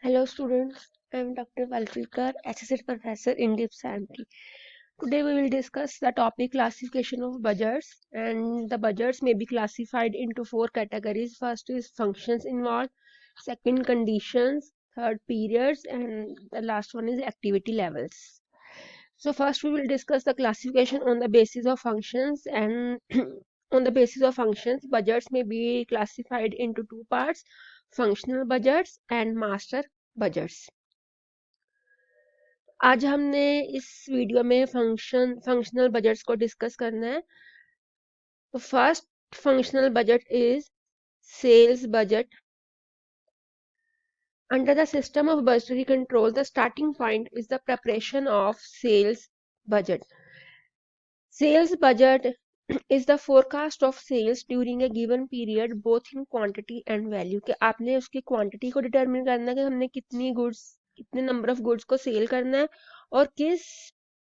Hello students, I am Dr. Valshikar, Assistant Professor in Deep Science. Today we will discuss the topic classification of budgets, and the budgets may be classified into four categories. First is functions involved, second conditions, third periods, and the last one is activity levels. So first we will discuss the classification on the basis of functions, and on the basis of functions budgets may be classified into two parts: functional budgets and master budgets. आज हमने इस video में functional budgets को discuss करना है। तो first functional budget is sales budget. Under the system of budgetary control the starting point is the preparation of sales budget. Sales budget is the forecast of sales during a given period both in quantity and value। कि आपने उसकी quantity को determine करना है कि हमने कितने number of goods को सेल करना है और किस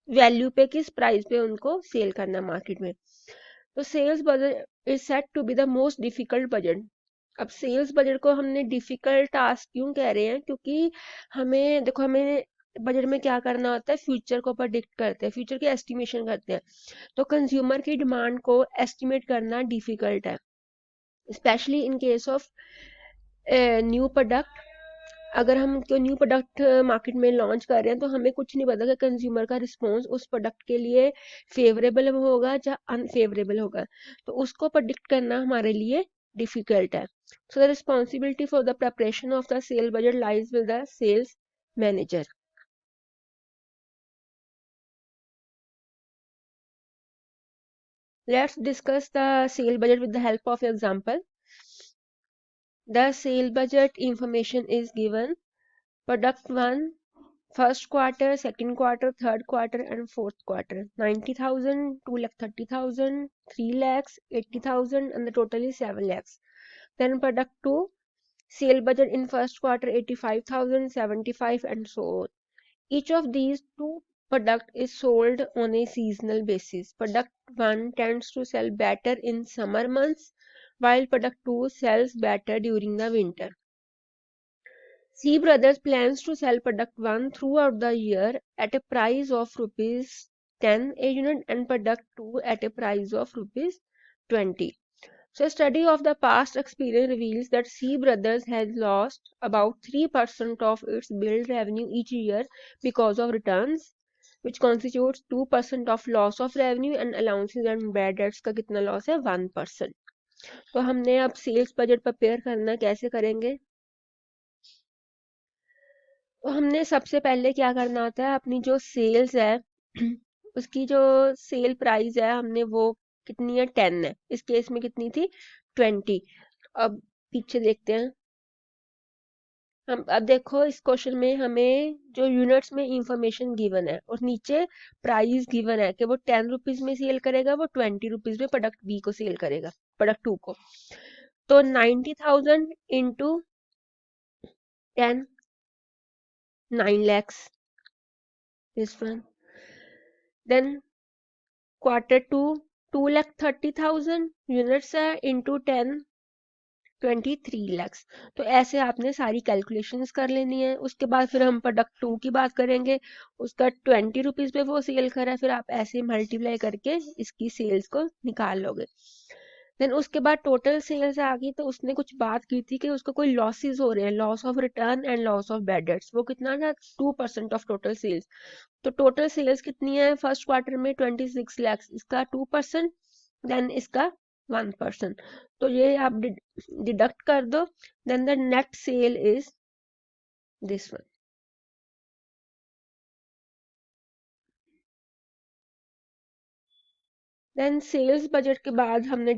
वैल्यू पे, किस प्राइस पे उनको सेल करना है मार्केट में। तो sales budget is set to be the most difficult budget. अब सेल्स बजट को हमने डिफिकल्ट टास्क क्यों कह रहे हैं? क्योंकि हमें बजट में क्या करना होता है, फ्यूचर को प्रेडिक्ट करते हैं, फ्यूचर की एस्टिमेशन करते हैं। तो कंज्यूमर की डिमांड को एस्टिमेट करना डिफिकल्ट है, specially in case of new product. अगर हम कोई न्यू प्रोडक्ट मार्केट में लॉन्च कर रहे हैं तो हमें कुछ नहीं पता कि कंज्यूमर का रिस्पॉन्स उस प्रोडक्ट के लिए फेवरेबल होगा या अनफेवरेबल होगा। तो उसको प्रेडिक्ट करना हमारे लिए डिफिकल्ट है। So the responsibility for the preparation of the sale budget lies with the sales manager. Let's discuss the sale budget with the help of example. The sale budget information is given. Product 1, first quarter, second quarter, third quarter and fourth quarter. 90,000, 2,30,000, 3 lakhs, 80,000 and the total is 7 lakhs. Then product 2, sale budget in first quarter 85,000, 75 and so on. Each of these two product is sold on a seasonal basis. Product 1 tends to sell better in summer months, while product 2 sells better during the winter. C Brothers plans to sell product 1 throughout the year at a price of rupees 10 a unit and product 2 at a price of rupees 20. So a study of the past experience reveals that C Brothers has lost about 3% of its billed revenue each year because of returns, which constitutes 2% of loss of revenue, and allowances and bad debts का कितना loss है? 1%. तो हमने अब sales budget prepare करना कैसे करेंगे? तो हमने सबसे पहले क्या करना होता है, अपनी जो सेल्स है उसकी जो सेल प्राइस है हमने वो कितनी है? 10 है। इस केस में कितनी थी? 20। अब पीछे देखते हैं हम। अब देखो इस क्वेश्चन में हमें जो यूनिट्स में इंफॉर्मेशन गिवन है और नीचे प्राइस गिवन है कि वो 10 रुपीज में सेल करेगा, वो 20 रुपीज में प्रोडक्ट बी को सेल करेगा, प्रोडक्ट 2 को। तो 90,000 into 10, 9 lakhs, this one. Then quarter 2, 2,30,000 units है इंटू 10, 23 lakhs। तो ऐसे आपने सारी कैलकुलेशंस कर लेनी है। उसके बाद फिर हम प्रोडक्ट 2 की बात करेंगे, उसका 20 रुपीज पे वो सेल करा, फिर आप ऐसे मल्टीप्लाई करके इसकी सेल्स को निकाल लोगे। देन उसके बाद टोटल सेल्स आ गई, तो उसने कुछ बात की थी कि उसको कोई लॉसेस हो रहे हैं, loss of return and loss of bad debts. वो कितना था? 2% ऑफ टोटल सेल्स। तो टोटल सेल्स कितनी है फर्स्ट क्वार्टर में? 26 lakhs। इसका 2%, देन इसका 1%। तो ये आप डिडक्ट कर दो, then the net sale is this one. Then sales budget के बाद हमने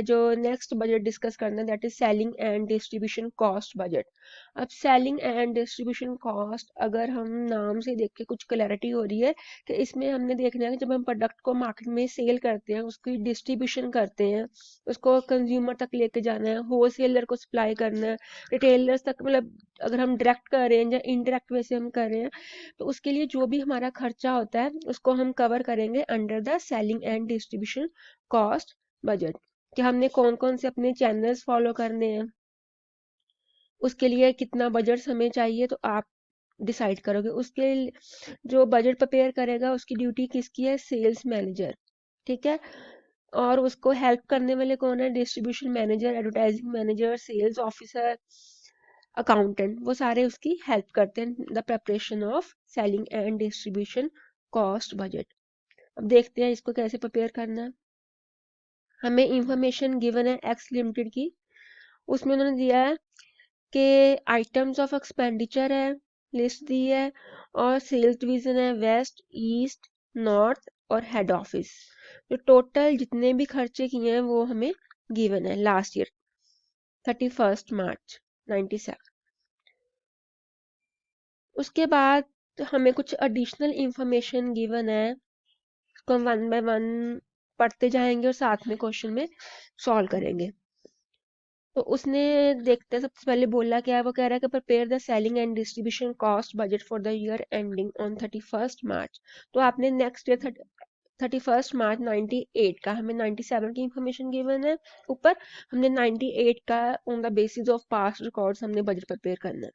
जो नेक्स्ट बजट डिस्कस करना है, that is selling and distribution cost budget. अब सेलिंग एंड डिस्ट्रीब्यूशन कॉस्ट, अगर हम नाम से देख के कुछ क्लैरिटी हो रही है कि इसमें हमने देखना है कि जब हम प्रोडक्ट को मार्केट में सेल करते हैं, उसकी डिस्ट्रीब्यूशन करते हैं, उसको कंज्यूमर तक लेके जाना है, होलसेलर को सप्लाई करना है, रिटेलर्स तक, मतलब अगर हम डायरेक्ट कर रहे हैं या इनडायरेक्ट वे से हम कर रहे हैं, तो उसके लिए जो भी हमारा खर्चा होता है उसको हम कवर करेंगे under the selling and distribution cost budget. कि हमने कौन कौन से अपने चैनल्स फॉलो करने हैं, उसके लिए कितना बजट हमें चाहिए तो आप डिसाइड करोगे। उसके जो बजट प्रिपेयर करेगा उसकी ड्यूटी किसकी है? Sales manager. ठीक है। और उसको हेल्प करने वाले कौन है? Distribution manager, advertising manager, sales officer, accountant. वो सारे उसकी हेल्प करते हैं the preparation of selling and distribution cost budget. अब देखते हैं इसको कैसे प्रिपेयर करना है। हमें इंफॉर्मेशन गिवन है एक्स लिमिटेड की। उसमें उन्होंने दिया है कि आइटम्स ऑफ एक्सपेंडिचर है, लिस्ट दी है, और सेल्स डिवीजन है वेस्ट, ईस्ट, नॉर्थ और हेड ऑफिस। तो टोटल जितने भी खर्चे किए हैं वो हमें गिवन है लास्ट ईयर 31 मार्च 97। उसके बाद हमें कुछ एडिशनल इंफॉर्मेशन गिवन है, उसको हम वन बाय वन पढ़ते जाएंगे और साथ में क्वेश्चन में सॉल्व करेंगे। तो उसने देखते हैं सबसे पहले बोला क्या है, वो कह रहा है कि prepare the selling and distribution cost budget for the year ending on 31 मार्च। तो आपने नेक्स्ट ईयर 31 मार्च 98 का, हमें 97 की इंफॉर्मेशन गिवन है ऊपर, हमने 98 का on the basis of past records हमने बजट प्रिपेयर करना है।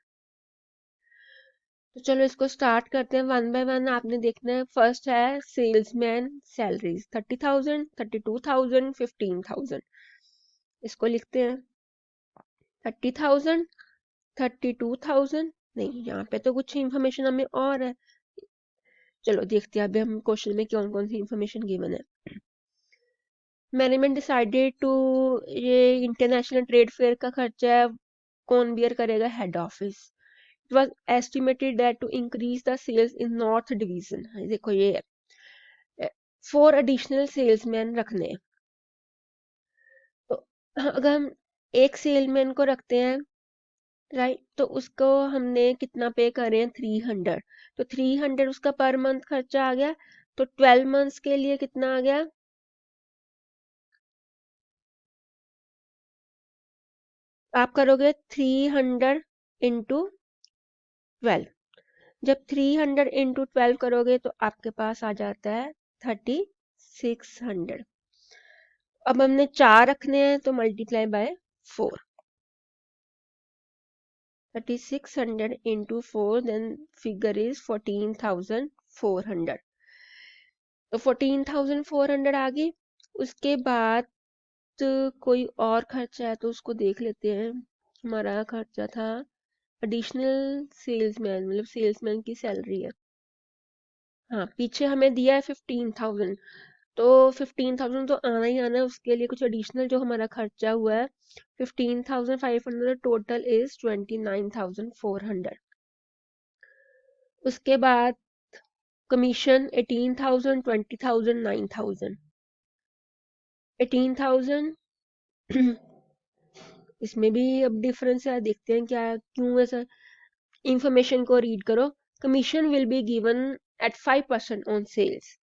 तो चलो इसको स्टार्ट करते हैं वन बाय वन। आपने देखना है फर्स्ट है सेल्समैन सैलरीज 30,000, 32,000, 15,000। इसको लिखते हैं 30,000, 32,000। नहीं, यहाँ पे तो कुछ इन्फॉर्मेशन हमें और है। चलो देखते हैं अभी हम क्वेश्चन में कौन कौन सी इन्फॉर्मेशन गिवन है। मैनेजमेंट डिसाइडेड टू, ये इंटरनेशनल ट्रेड फेयर का खर्चा है, कौन बियर करेगा? Head office. It was estimated that to increase the sales in north division, देखो ये है 4 एडिशनल सेल्समैन रखने हैं। तो अगर हम एक सेलमैन को रखते हैं, राइट, तो उसको हमने कितना पे करे हैं? 300। तो 300 उसका पर मंथ खर्चा आ गया। तो 12 मंथ्स के लिए कितना आ गया? आप करोगे 300 इंटू 12। जब 300 इंटू 12 करोगे तो आपके पास आ जाता है 3600। अब हमने 4 रखने हैं तो multiply by 4। 3600 into 4, then figure is 14,400। तो 14,400 आ गई। उसके बाद कोई और खर्चा है तो उसको देख लेते हैं। हमारा खर्चा था एडिशनल सेल्समैन, मतलब सेल्समैन की सैलरी है। हाँ, पीछे हमें दिया है 15,000। तो 15,000 तो आना ही आना है, उसके लिए कुछ एडिशनल जो हमारा खर्चा हुआ है 15,500, टोटल इज 29,400। उसके बाद कमीशन 18,000, 20,000, 9,000। 18,000 इसमें भी अब डिफरेंस है, देखते हैं क्या क्यों ऐसा। इंफॉर्मेशन को रीड करो। Commission will be given at 5% on sales.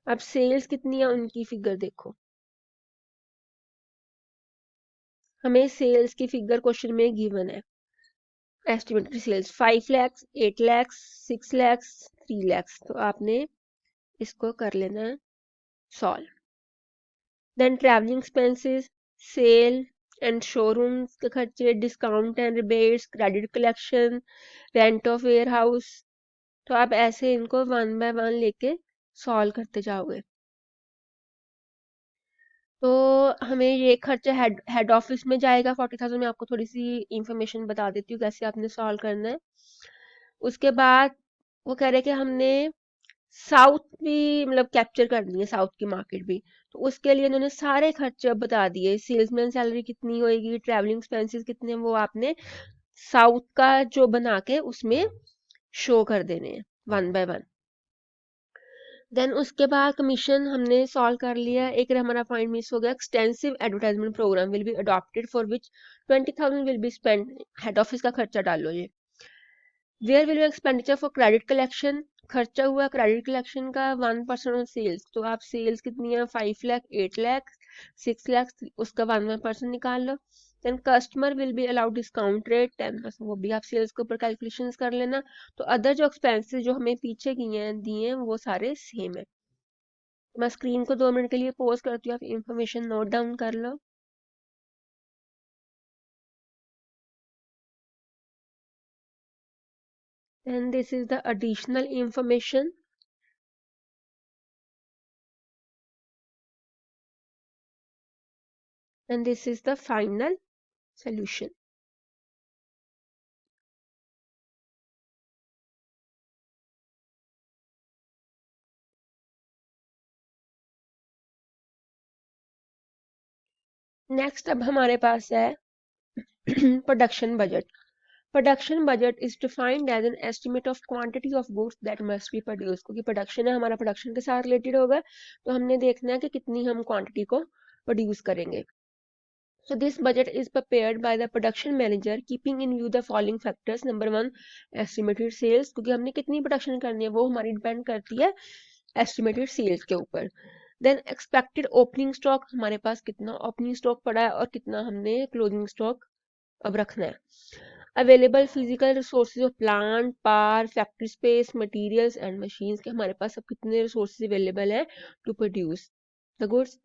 अब सेल्स कितनी है उनकी फिगर देखो। हमें सेल्स की फिगर क्वेश्चन में गिवन है। Estimated sales 5 lakhs, 8 lakhs, 6 lakhs, 3 lakhs। तो आपने इसको कर लेना है solve. Then travelling expenses, sale and showroom के खर्चे, discount and rebates, credit collection, rent of warehouse. तो आप ऐसे इनको वन बाय वन लेके सॉल्व करते जाओगे। तो हमें ये खर्चा हेड ऑफिस में जाएगा 40,000। मैं आपको थोड़ी सी इंफॉर्मेशन बता देती हूँ कैसे आपने सॉल्व करना है। उसके बाद वो कह रहे हैं कि हमने साउथ भी मतलब कैप्चर करनी है, साउथ की मार्केट भी। तो उसके लिए उन्होंने सारे खर्चे अब बता दिए। सेल्समैन सैलरी कितनी होएगी, ट्रैवलिंग एक्सपेंसेस कितने हैं, वो आपने साउथ का जो बना के उसमें शो कर देने हैं वन बाय वन। देन उसके बाद कमीशन हमने सॉल्व कर लिया। एक हमारा पॉइंट मिस हो गया, extensive advertisement programme will be adopted for which 20,000 will be spend. Head office का खर्चा डालो ये। Where will be expenditure for credit collection, खर्चा हुआ क्रेडिट कलेक्शन का 1% ऑन सेल्स। तो आप सेल्स कितनी है? 5 लाख, 8 लाख, 6 लाख, उसका 1% निकाल लो। Then customer will be allowed discount rate 10%, वो भी आप सेल्स के ऊपर कैलकुलेशंस कर लेना। तो अदर जो एक्सपेंसेस जो हमें पीछे किए हैं दिए हैं वो सारे सेम है। मैं स्क्रीन को 2 मिनट के लिए पॉज करती हूँ, आप इंफॉर्मेशन नोट डाउन कर लो। and this is the additional information, and this is the final solution. Next अब हमारे पास है production budget. Production budget is defined as an estimate of quantity of goods that must be produce. क्योंकि production है हमारा, production के साथ related होगा, तो हमने देखना है कि कितनी हम क्वांटिटी को प्रोड्यूस करेंगे. So this budget is prepared by the production manager keeping in view the following factors. Number 1, estimated sales, क्योंकि हमने कितनी प्रोडक्शन करनी है वो हमारी डिपेंड करती है estimated sales के ऊपर. Then expected opening stock, हमारे पास कितना opening stock पड़ा है और कितना हमने closing stock अब रखना है. Available physical resources of plant, power, factory space, materials and machines, के हमारे पास अब कितने resources available है to produce the goods.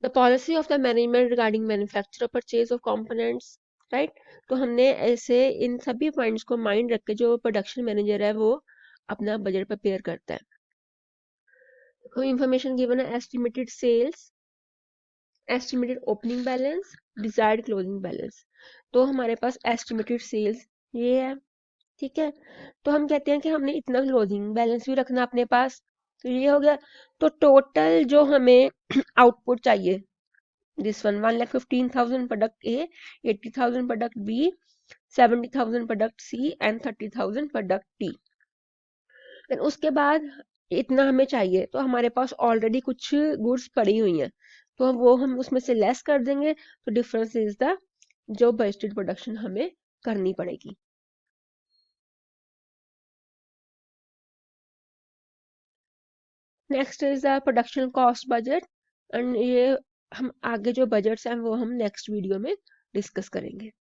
The policy of the management regarding manufacture or purchase of components, right? तो हमने ऐसे इन सभी पॉइंट्स को माइंड रख के जो प्रोडक्शन मैनेजर है वो अपना बजट प्रिपेयर करता है. तो इंफॉर्मेशन गिवन है estimated sales, estimated opening balance, desired closing balance. तो हमारे पास एस्टिमेटेड सेल्स ये है, ठीक है. तो हम कहते हैं कि हमने इतना क्लोजिंग बैलेंस भी रखना अपने पास, तो ये हो गया. तो टोटल जो हमें आउटपुट चाहिए, this one 1,15,000 product A, 80,000 product B, 70,000 product C and 30,000 product D. then उसके बाद इतना हमें चाहिए, तो हमारे पास ऑलरेडी कुछ गुड्स पड़ी हुई हैं, तो वो हम उसमें से लेस कर देंगे. तो डिफरेंस इज द जो बजटेड प्रोडक्शन हमें करनी पड़ेगी. Next is the production cost budget, and ये हम आगे जो बजट्स हैं वो हम नेक्स्ट वीडियो में डिस्कस करेंगे.